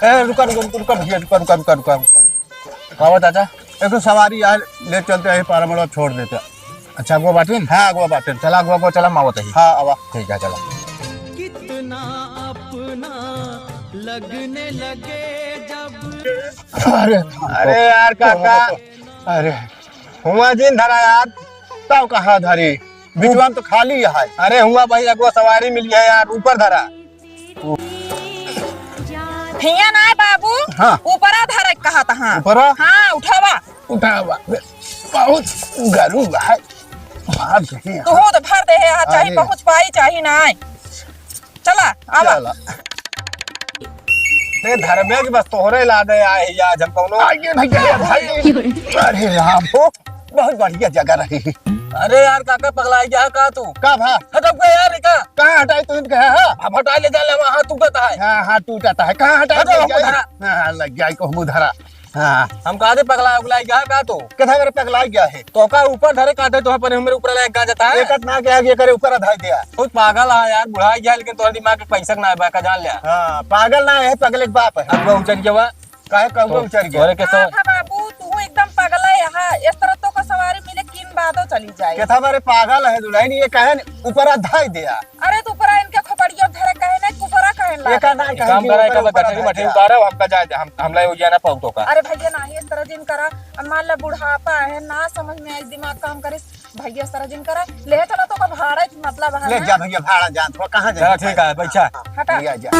रुका रुका रुका भैया रुका रुका रुका रुका कहा चाचा? एक सवारी यार ले चलते हैं पारामड़ा छोड़ देते। अच्छा अगुआ बाटिन? हाँ अगुआ बाटे चला अगुआ को चला मावत ही। हाँ आवा ठीक है चला। कितना अपना लगने लगे जब। अरे यार काका अरे हुआ दिन धरा यार तब कहाँ धरी बिचवा तो खाली है। अरे हुआ भाई अगुआ सवारी मिली है यार ऊपर धरा। भैया ना बाबू हाँ ऊपर धर कहा था। हाँ ऊपर हाँ उठावा उठावा बहुत गर्म है। तू हो तो भर दे है चाहे पहुंच पाई चाहे ना चला आवा। ते धर्मे की बस तोहरे ला दे आए या जब कौनो आगे भैया भाई। अरे राम हो बहुत बढ़िया जगह रही। अरे यार काका पगलाई जा का तू का भा हटक गए यार का कहाँ हटाई तू कहा है? अब हटा ले जा ले वहां तू कहता है। हाँ हाँ टूटा है कहाँ हटाई हटो, हमको धरा। हाँ लग जाए को मुँह धरा। हाँ हम कहा दे पगला उगलाई जा का तू कथा मेरे पगला गया है तो का ऊपर धरे काटे तो पर मेरे ऊपर ले गा जाता है। एक ना क्या ये करे ऊपर अधाई दिया। बहुत पागल है यार बुढ़ा गया लेकिन तोहर दिमाग के पैसा ना है का जान लिया। हाँ पागल ना है पगले के बाप है। अगुआ उचर गया काहे कहूँ उचर गया। तोरे के हाँ बाबू तू एकदम पगला है। यहाँ इस तरह तो का सवारी मिले किन बातों चली जाए। कथा मेरे पागल है दुल्हन ये कहे ऊपर अधाई दिया। अरे तू ऊपर इनके खोपड़ियों धरे कहे ना ऊपर कहे ये का ना काम करा का बैठे बैठे उतारा हमका जाए हमला हो जाना पाऊ तो का। अरे भैया ना इस तरह जिन करा मान ला बुढ़ापा है ना समझ में आई दिमाग काम करे भैया इस तरह जिन करा ले चला तो का भाड़ा मतलब है ले जा भैया भाड़ा जान थोड़ा कहाँ चला ठीक है बैठा हटा जा